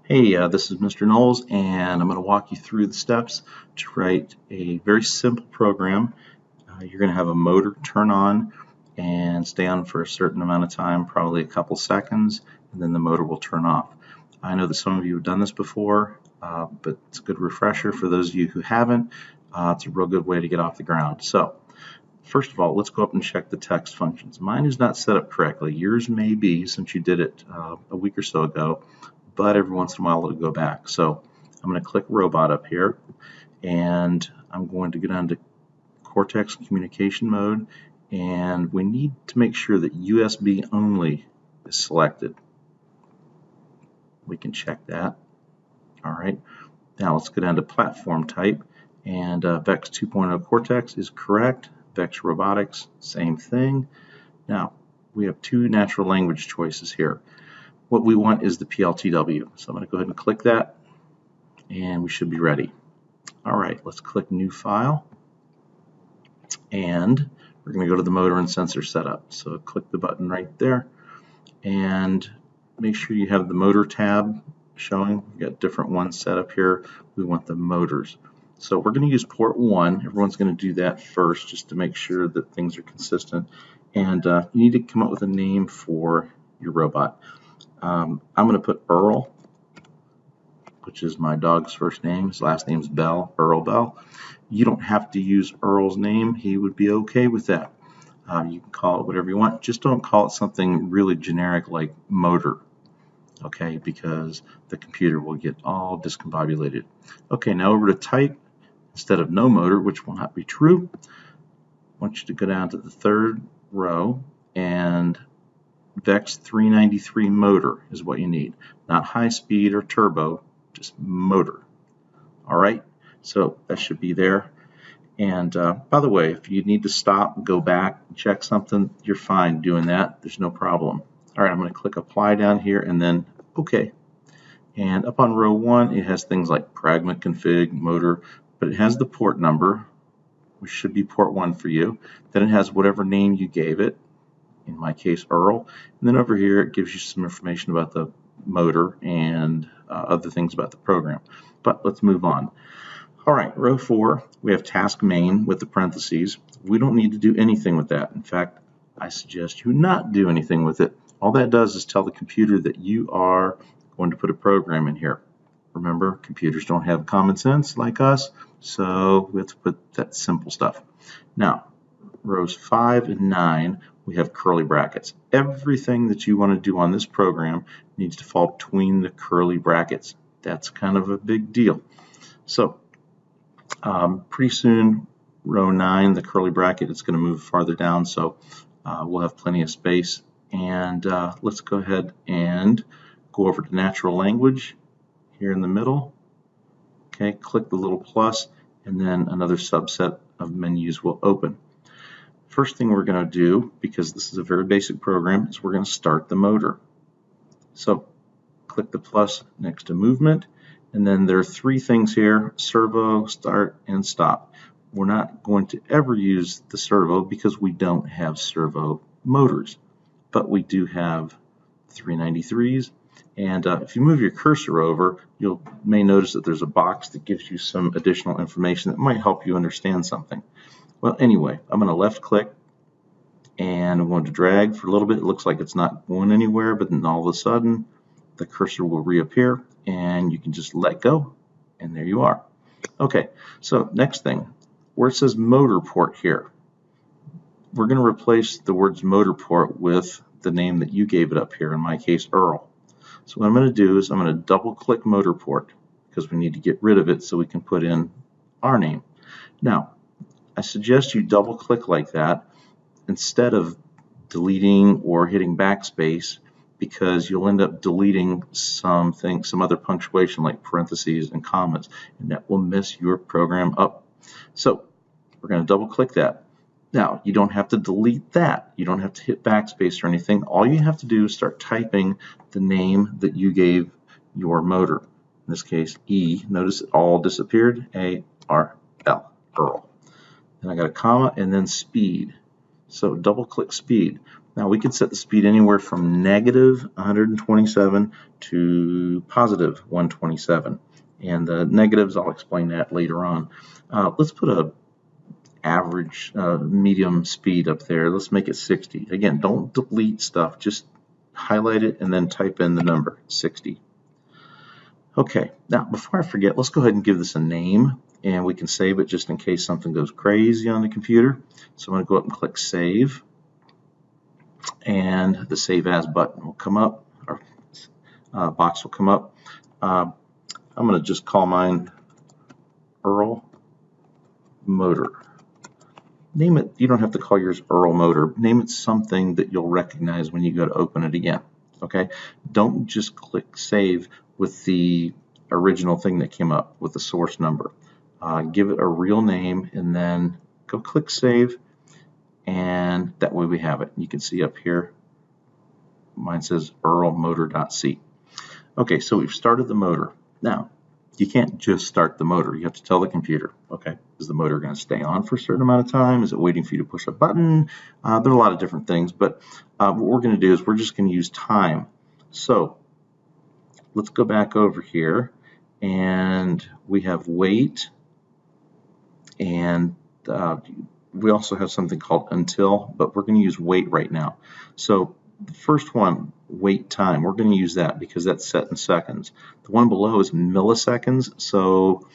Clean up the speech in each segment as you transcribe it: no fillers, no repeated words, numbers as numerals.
Hey, this is Mr. Knowles, and I'm going to walk you through the steps to write a very simple program. You're going to have a motor turn on and stay on for a certain amount of time, probably a couple seconds, and then the motor will turn off. I know that some of you have done this before, but it's a good refresher for those of you who haven't. It's a real good way to get off the ground. So, first of all, let's go up and check the text functions. Mine is not set up correctly. Yours may be, since you did it a week or so ago, but every once in a while it'll go back. So I'm going to click Robot up here, and I'm going to get onto Cortex communication mode, and we need to make sure that USB only is selected. We can check that. All right. Now let's go down to platform type, and VEX 2.0 Cortex is correct. VEX Robotics, same thing. Now we have two natural language choices here. What we want is the PLTW. So I'm going to go ahead and click that, and we should be ready. All right, let's click New File, and we're going to go to the motor and sensor setup. So click the button right there, and make sure you have the motor tab showing. We've got different ones set up here. We want the motors. So we're going to use port 1. Everyone's going to do that first just to make sure that things are consistent. And you need to come up with a name for your robot. I'm going to put Earl, which is my dog's first name. His last name is Bell, Earl Bell. You don't have to use Earl's name. He would be okay with that. You can call it whatever you want. Just don't call it something really generic like motor, okay, because the computer will get all discombobulated. Okay, now over to type. Instead of no motor, which will not be true, I want you to go down to the third row, and VEX 393 motor is what you need. Not high speed or turbo, just motor. All right, so that should be there. And by the way, if you need to stop, go back, check something, you're fine doing that. There's no problem. All right, I'm going to click apply down here and then OK. And up on row 1, it has things like Pragma config, motor, but it has the port number, which should be port 1 for you. Then it has whatever name you gave it, in my case Earl. And then over here it gives you some information about the motor and other things about the program. But let's move on. All right, row 4, we have task main with the parentheses. We don't need to do anything with that. In fact, I suggest you not do anything with it. All that does is tell the computer that you are going to put a program in here. Remember, computers don't have common sense like us, so we have to put that simple stuff. Now, rows 5 and 9, we have curly brackets. Everything that you want to do on this program needs to fall between the curly brackets. That's kind of a big deal. So, pretty soon, row 9, the curly bracket, is going to move farther down, so we'll have plenty of space. And let's go ahead and go over to natural language here in the middle. Okay, click the little plus, and then another subset of menus will open. First thing we're going to do, because this is a very basic program, is we're going to start the motor. So click the plus next to movement, and then there are 3 things here: servo, start, and stop. We're not going to ever use the servo because we don't have servo motors, but we do have 393s. And if you move your cursor over, you may notice that there's a box that gives you some additional information that might help you understand something. Well, anyway, I'm going to left click, and I'm going to drag for a little bit. It looks like it's not going anywhere, but then all of a sudden the cursor will reappear, and you can just let go, and there you are. Okay, so next thing, where it says motor port here, we're going to replace the words motor port with the name that you gave it up here, in my case Earl. So what I'm going to do is I'm going to double click motor port because we need to get rid of it so we can put in our name. Now, I suggest you double click like that instead of deleting or hitting backspace, because you'll end up deleting some other punctuation like parentheses and commas, and that will mess your program up. So we're going to double click that. Now, you don't have to delete that. You don't have to hit backspace or anything. All you have to do is start typing the name that you gave your motor. In this case, E. Notice it all disappeared. A-R-L, Earl. Then I got a comma and then speed. So double click speed. Now we can set the speed anywhere from negative 127 to positive 127. And the negatives, I'll explain that later on. Let's put a average medium speed up there. Let's make it 60. Again, don't delete stuff. Just highlight it and then type in the number, 60. Okay, now before I forget, let's go ahead and give this a name, and we can save it just in case something goes crazy on the computer. So I'm going to go up and click Save, and the Save As button will come up, or box will come up. I'm going to just call mine Earl Motor. Name it, you don't have to call yours Earl Motor. Name it something that you'll recognize when you go to open it again. Okay? Don't just click Save with the original thing that came up with the source number. Give it a real name and then go click Save, and that way we have it. You can see up here, mine says earlmotor.c. Okay, so we've started the motor. Now, you can't just start the motor. You have to tell the computer, okay, is the motor going to stay on for a certain amount of time? Is it waiting for you to push a button? There are a lot of different things, but what we're going to do is we're just going to use time. So let's go back over here, and we have wait, and we also have something called until, but we're going to use wait right now. So the first one, wait time, we're going to use that because that's set in seconds. The one below is milliseconds, so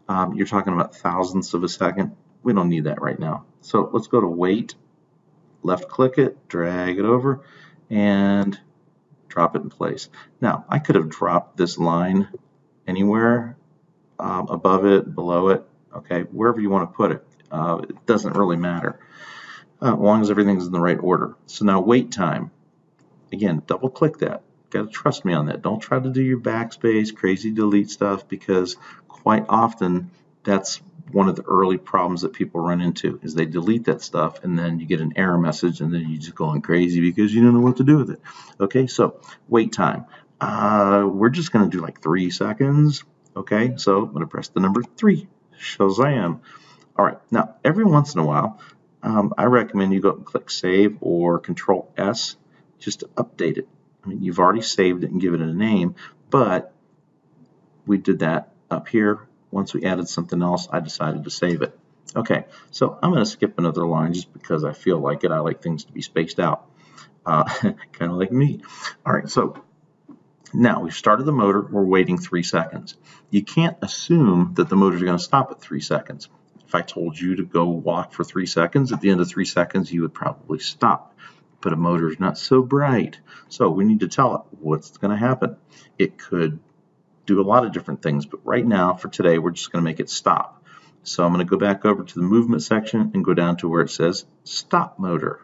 you're talking about thousandths of a second. We don't need that right now. So let's go to wait, left click it, drag it over, and drop it in place. Now, I could have dropped this line anywhere, above it, below it, okay, wherever you want to put it. It doesn't really matter, as long as everything's in the right order. So now wait time. Again, double click that. Got to trust me on that. Don't try to do your backspace, crazy delete stuff, because quite often that's one of the early problems that people run into is they delete that stuff and then you get an error message and then you just going crazy because you don't know what to do with it. Okay, so wait time. We're just going to do like 3 seconds. Okay, so I'm going to press the number 3. Shazam. All right, now every once in a while, I recommend you go up and click Save or Control S just to update it. I mean, you've already saved it and given it a name, but we did that up here. Once we added something else, I decided to save it. Okay, so I'm going to skip another line just because I feel like it. I like things to be spaced out, kind of like me. All right, so now we've started the motor. We're waiting 3 seconds. You can't assume that the motor is going to stop at 3 seconds. If I told you to go walk for 3 seconds, at the end of 3 seconds, you would probably stop. But a motor is not so bright, so we need to tell it what's going to happen. It could do a lot of different things, but right now, for today, we're just going to make it stop. So I'm going to go back over to the movement section and go down to where it says stop motor.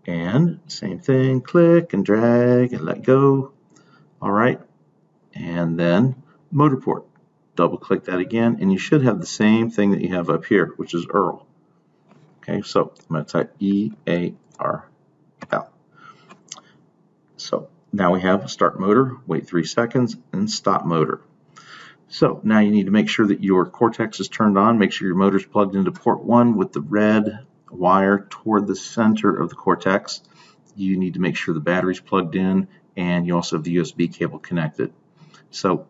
And same thing, click and drag and let go. All right, and then motor port. Double click that again, and you should have the same thing that you have up here, which is Earl. Okay, so I'm going to type E-A-R-L. So now we have start motor, wait 3 seconds, and stop motor. So now you need to make sure that your Cortex is turned on. Make sure your motor is plugged into port 1 with the red wire toward the center of the Cortex. You need to make sure the battery's plugged in, and you also have the USB cable connected. So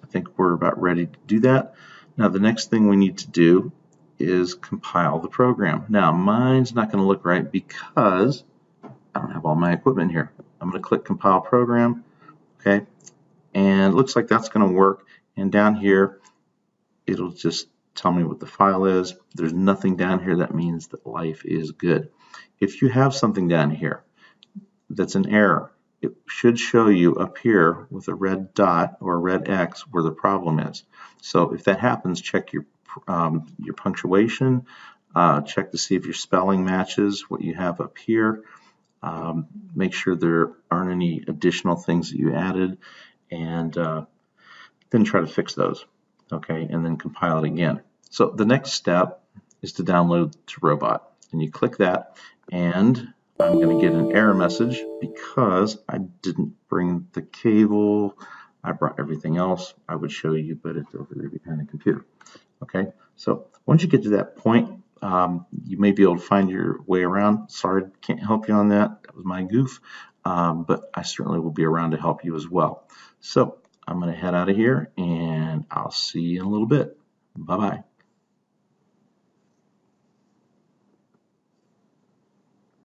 I think we're about ready to do that. Now the next thing we need to do is compile the program. Now mine's not going to look right because I don't have all my equipment here. I'm going to click compile program, okay, and it looks like that's going to work. And down here, it'll just tell me what the file is. There's nothing down here that means that life is good. If you have something down here that's an error, it should show you up here with a red dot or a red X where the problem is. So if that happens, check your punctuation, check to see if your spelling matches what you have up here. Make sure there aren't any additional things that you added, and then try to fix those, okay, and then compile it again. So the next step is to download to Robot, and you click that, and I'm going to get an error message because I didn't bring the cable. I brought everything else. I would show you, but it's over there behind the computer. Okay, so once you get to that point, You may be able to find your way around. Sorry, can't help you on that. That was my goof. But I certainly will be around to help you as well. So I'm going to head out of here, and I'll see you in a little bit. Bye-bye.